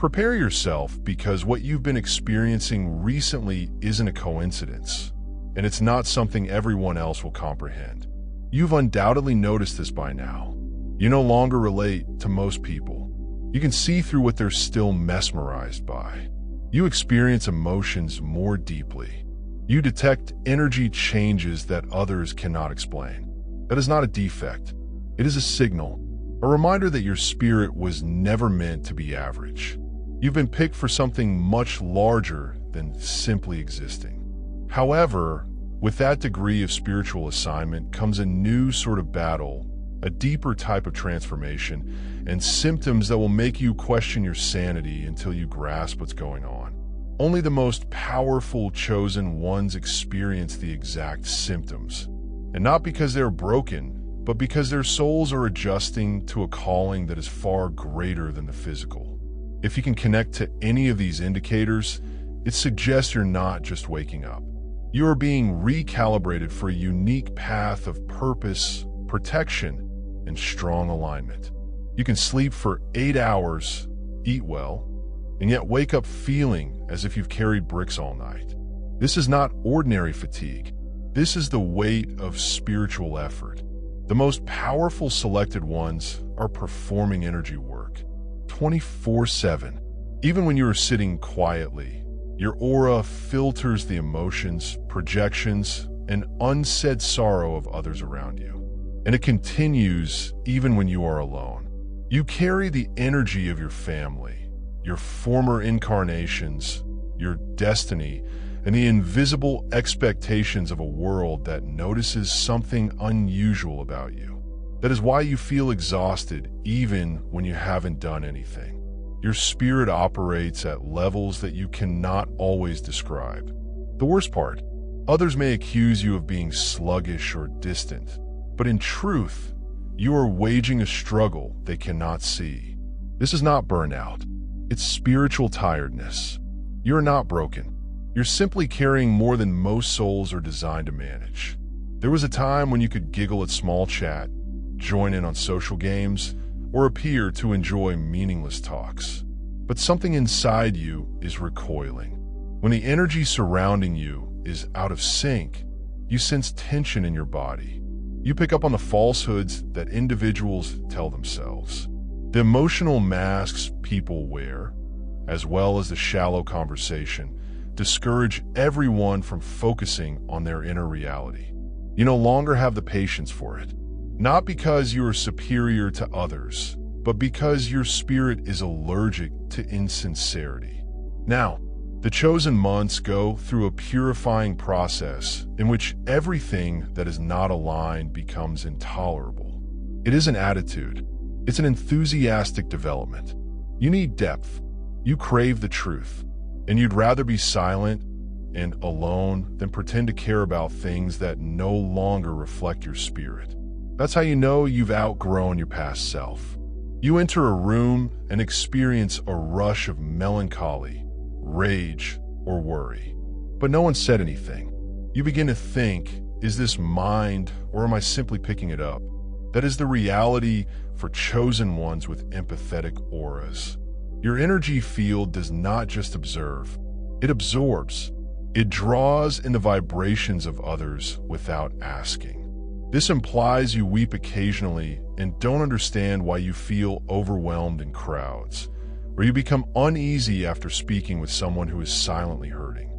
Prepare yourself, because what you've been experiencing recently isn't a coincidence, and it's not something everyone else will comprehend. You've undoubtedly noticed this by now. You no longer relate to most people. You can see through what they're still mesmerized by. You experience emotions more deeply. You detect energy changes that others cannot explain. That is not a defect. It is a signal, a reminder that your spirit was never meant to be average. You've been picked for something much larger than simply existing. However, with that degree of spiritual assignment comes a new sort of battle, a deeper type of transformation, and symptoms that will make you question your sanity until you grasp what's going on. Only the most powerful chosen ones experience the exact symptoms, and not because they're broken, but because their souls are adjusting to a calling that is far greater than the physical. If you can connect to any of these indicators, it suggests you're not just waking up. You are being recalibrated for a unique path of purpose, protection, and strong alignment. You can sleep for 8 hours, eat well, and yet wake up feeling as if you've carried bricks all night. This is not ordinary fatigue. This is the weight of spiritual effort. The most powerful selected ones are performing energy work 24/7. Even when you are sitting quietly, your aura filters the emotions, projections, and unsaid sorrow of others around you. And it continues even when you are alone. You carry the energy of your family, your former incarnations, your destiny, and the invisible expectations of a world that notices something unusual about you. That is why you feel exhausted even when you haven't done anything. Your spirit operates at levels that you cannot always describe. The worst part, others may accuse you of being sluggish or distant, but in truth, you are waging a struggle they cannot see. This is not burnout. It's spiritual tiredness. You're not broken. You're simply carrying more than most souls are designed to manage. There was a time when you could giggle at small chat, join in on social games, or appear to enjoy meaningless talks. But something inside you is recoiling. When the energy surrounding you is out of sync, you sense tension in your body. You pick up on the falsehoods that individuals tell themselves. The emotional masks people wear, as well as the shallow conversation, discourage everyone from focusing on their inner reality. You no longer have the patience for it. Not because you are superior to others, but because your spirit is allergic to insincerity. Now, the chosen months go through a purifying process in which everything that is not aligned becomes intolerable. It is an attitude. It's an enthusiastic development. You need depth. You crave the truth. And you'd rather be silent and alone than pretend to care about things that no longer reflect your spirit. That's how you know you've outgrown your past self. You enter a room and experience a rush of melancholy, rage, or worry. But no one said anything. You begin to think, is this mind, or am I simply picking it up? That is the reality for chosen ones with empathetic auras. Your energy field does not just observe, it absorbs. It draws in the vibrations of others without asking. This implies you weep occasionally and don't understand why you feel overwhelmed in crowds, or you become uneasy after speaking with someone who is silently hurting.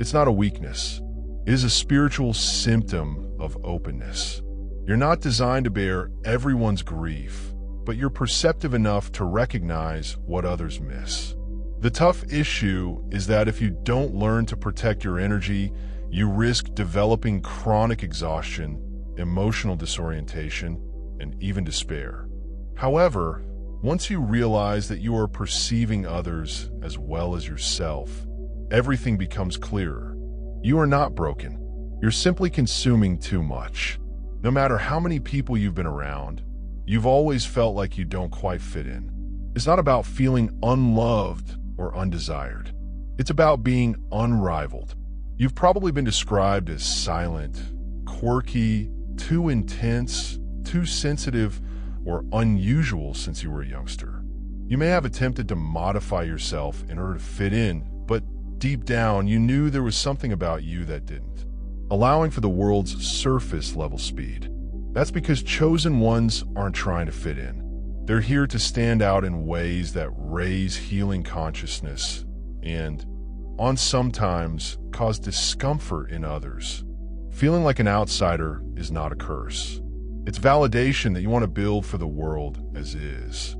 It's not a weakness. It is a spiritual symptom of openness. You're not designed to bear everyone's grief, but you're perceptive enough to recognize what others miss. The tough issue is that if you don't learn to protect your energy, you risk developing chronic exhaustion, emotional disorientation, and even despair. However, once you realize that you are perceiving others as well as yourself, everything becomes clearer. You are not broken. You're simply consuming too much. No matter how many people you've been around, you've always felt like you don't quite fit in. It's not about feeling unloved or undesired. It's about being unrivaled. You've probably been described as silent, quirky, too intense, too sensitive, or unusual since you were a youngster. You may have attempted to modify yourself in order to fit in, but deep down you knew there was something about you that didn't, allowing for the world's surface-level speed. That's because chosen ones aren't trying to fit in. They're here to stand out in ways that raise healing consciousness and, sometimes, cause discomfort in others. Feeling like an outsider is not a curse. It's validation that you want to build for the world as is.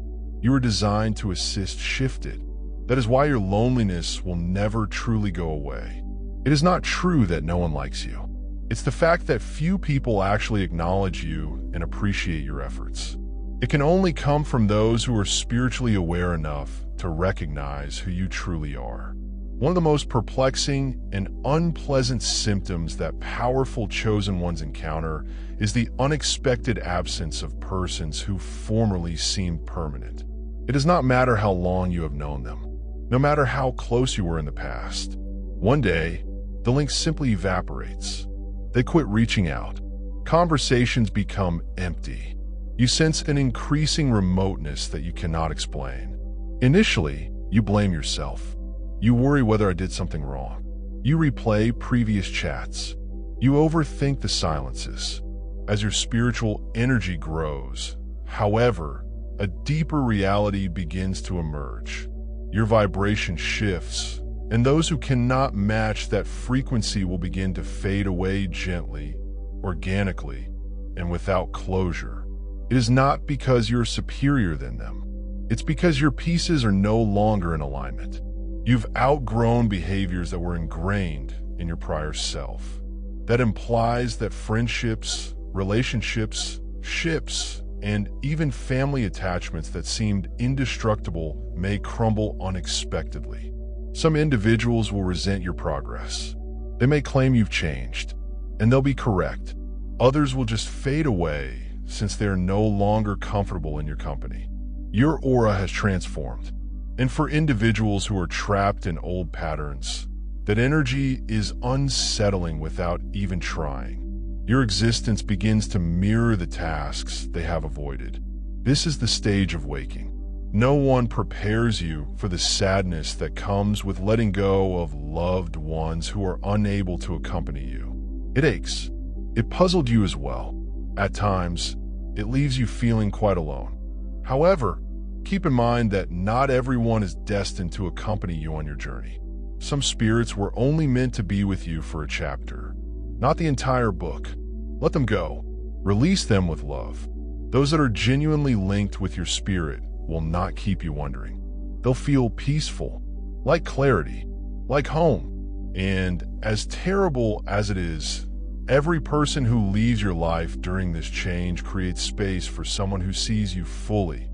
You were designed to assist shift it. That is why your loneliness will never truly go away. It is not true that no one likes you. It's the fact that few people actually acknowledge you and appreciate your efforts. It can only come from those who are spiritually aware enough to recognize who you truly are. One of the most perplexing and unpleasant symptoms that powerful chosen ones encounter is the unexpected absence of persons who formerly seemed permanent. It does not matter how long you have known them, no matter how close you were in the past. One day, the link simply evaporates. They quit reaching out. Conversations become empty. You sense an increasing remoteness that you cannot explain. Initially, you blame yourself. You worry whether I did something wrong. You replay previous chats. You overthink the silences. As your spiritual energy grows, however, a deeper reality begins to emerge. Your vibration shifts, and those who cannot match that frequency will begin to fade away gently, organically, and without closure. It is not because you're superior than them. It's because your pieces are no longer in alignment. You've outgrown behaviors that were ingrained in your prior self. That implies that friendships, relationships, ships, and even family attachments that seemed indestructible may crumble unexpectedly. Some individuals will resent your progress. They may claim you've changed, and they'll be correct. Others will just fade away since they're no longer comfortable in your company. Your aura has transformed. And for individuals who are trapped in old patterns, that energy is unsettling without even trying. Your existence begins to mirror the tasks they have avoided. This is the stage of waking. No one prepares you for the sadness that comes with letting go of loved ones who are unable to accompany you. It aches. It puzzled you as well. At times, it leaves you feeling quite alone. However, keep in mind that not everyone is destined to accompany you on your journey. Some spirits were only meant to be with you for a chapter, not the entire book. Let them go. Release them with love. Those that are genuinely linked with your spirit will not keep you wondering. They'll feel peaceful, like clarity, like home. And as terrible as it is, every person who leaves your life during this change creates space for someone who sees you fully,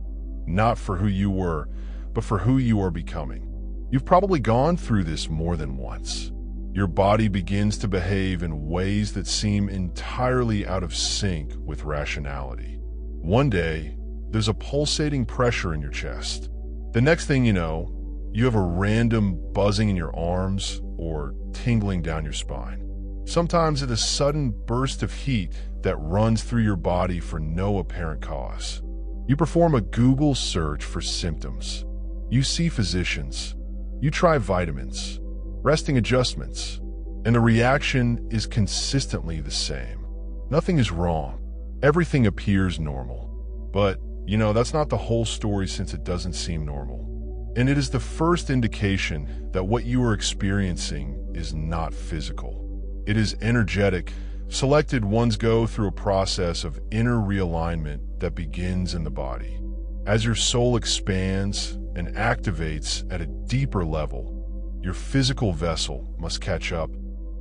not for who you were, but for who you are becoming. You've probably gone through this more than once. Your body begins to behave in ways that seem entirely out of sync with rationality. One day, there's a pulsating pressure in your chest. The next thing you know, you have a random buzzing in your arms or tingling down your spine. Sometimes it's a sudden burst of heat that runs through your body for no apparent cause. You perform a Google search for symptoms. You see physicians. You try vitamins, resting adjustments, and the reaction is consistently the same. Nothing is wrong. Everything appears normal. But, that's not the whole story, since it doesn't seem normal. And it is the first indication that what you are experiencing is not physical. It is energetic. Selected ones go through a process of inner realignment that begins in the body. As your soul expands and activates at a deeper level, your physical vessel must catch up.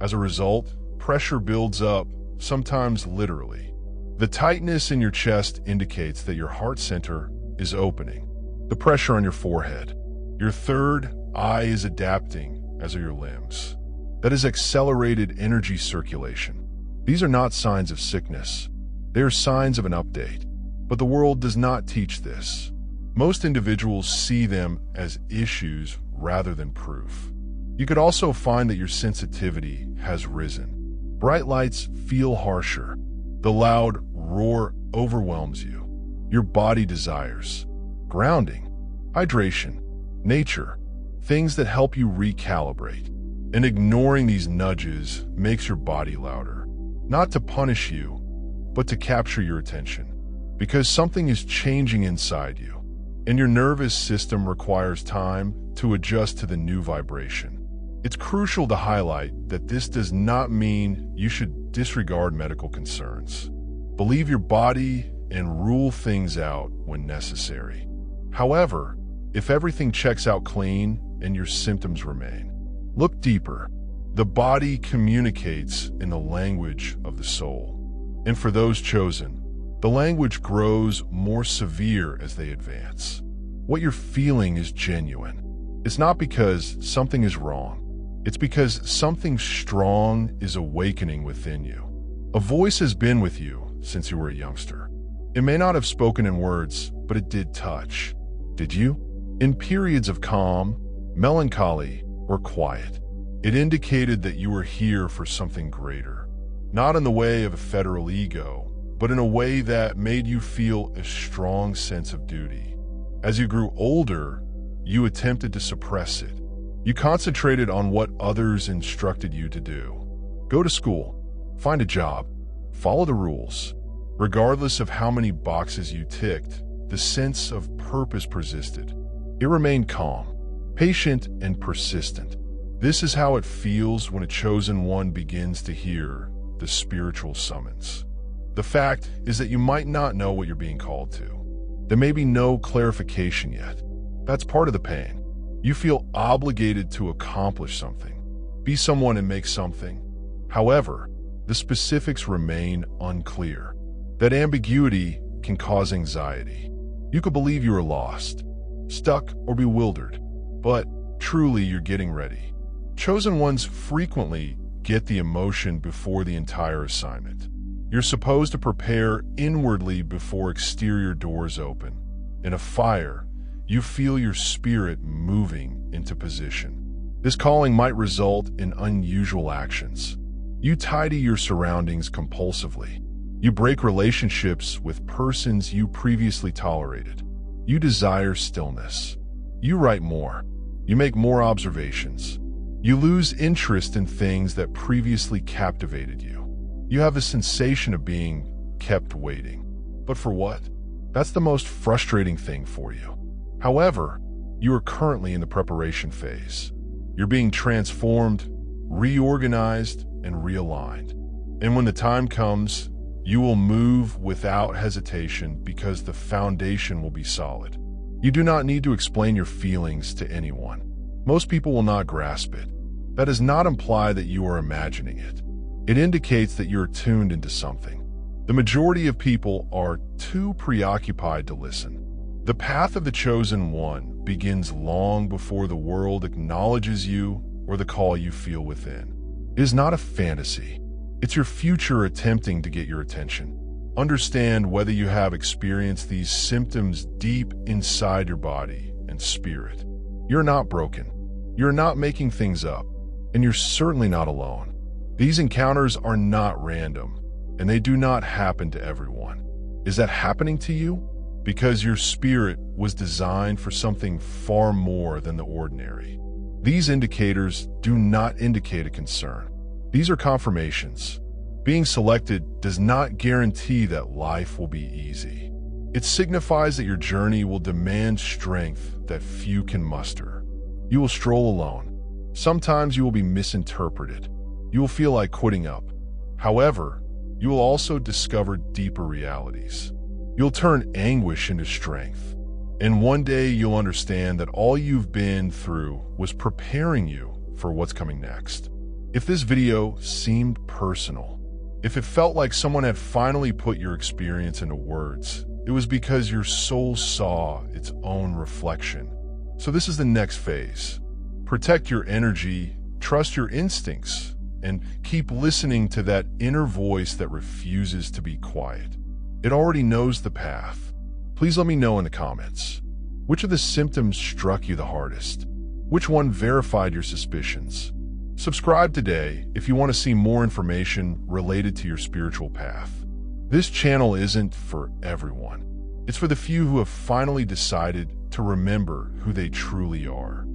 As a result, pressure builds up, sometimes literally. The tightness in your chest indicates that your heart center is opening. The pressure on your forehead. Your third eye is adapting, as are your limbs. That is accelerated energy circulation. These are not signs of sickness. They are signs of an update. But the world does not teach this. Most individuals see them as issues rather than proof. You could also find that your sensitivity has risen. Bright lights feel harsher. The loud roar overwhelms you. Your body desires grounding. hydration, nature, things that help you recalibrate. And ignoring these nudges makes your body louder, not to punish you, but to capture your attention. Because something is changing inside you, and your nervous system requires time to adjust to the new vibration. It's crucial to highlight that this does not mean you should disregard medical concerns. Believe your body and rule things out when necessary. However, if everything checks out clean and your symptoms remain, look deeper. The body communicates in the language of the soul. And for those chosen, the language grows more severe as they advance. What you're feeling is genuine. It's not because something is wrong. It's because something strong is awakening within you. A voice has been with you since you were a youngster. It may not have spoken in words, but it did touch. Did you? In periods of calm, melancholy, or quiet, it indicated that you were here for something greater. Not in the way of a federal ego, but in a way that made you feel a strong sense of duty. As you grew older, you attempted to suppress it. You concentrated on what others instructed you to do. Go to school, find a job, follow the rules. Regardless of how many boxes you ticked, the sense of purpose persisted. It remained calm, patient, and persistent. This is how it feels when a chosen one begins to hear the spiritual summons. The fact is that you might not know what you're being called to. There may be no clarification yet. That's part of the pain. You feel obligated to accomplish something, be someone and make something. However, the specifics remain unclear. That ambiguity can cause anxiety. You could believe you are lost, stuck, or bewildered, but truly you're getting ready. Chosen ones frequently get the emotion before the entire assignment. You're supposed to prepare inwardly before exterior doors open. In a fire, you feel your spirit moving into position. This calling might result in unusual actions. You tidy your surroundings compulsively. You break relationships with persons you previously tolerated. You desire stillness. You write more. You make more observations. You lose interest in things that previously captivated you. You have a sensation of being kept waiting. But for what? That's the most frustrating thing for you. However, you are currently in the preparation phase. You're being transformed, reorganized, and realigned. And when the time comes, you will move without hesitation because the foundation will be solid. You do not need to explain your feelings to anyone. Most people will not grasp it. That does not imply that you are imagining it. It indicates that you're tuned into something. The majority of people are too preoccupied to listen. The path of the chosen one begins long before the world acknowledges you or the call you feel within. It is not a fantasy. It's your future attempting to get your attention. Understand whether you have experienced these symptoms deep inside your body and spirit. You're not broken. You're not making things up. And you're certainly not alone. These encounters are not random, and they do not happen to everyone. Is that happening to you? Because your spirit was designed for something far more than the ordinary. These indicators do not indicate a concern. These are confirmations. Being selected does not guarantee that life will be easy. It signifies that your journey will demand strength that few can muster. You will stroll alone. Sometimes you will be misinterpreted. You will feel like quitting up. However, you will also discover deeper realities. You'll turn anguish into strength. And one day you'll understand that all you've been through was preparing you for what's coming next. If this video seemed personal, if it felt like someone had finally put your experience into words, it was because your soul saw its own reflection. So this is the next phase. Protect your energy, trust your instincts, and keep listening to that inner voice that refuses to be quiet. It already knows the path. Please let me know in the comments. Which of the symptoms struck you the hardest? Which one verified your suspicions? Subscribe today if you want to see more information related to your spiritual path. This channel isn't for everyone. It's for the few who have finally decided to remember who they truly are.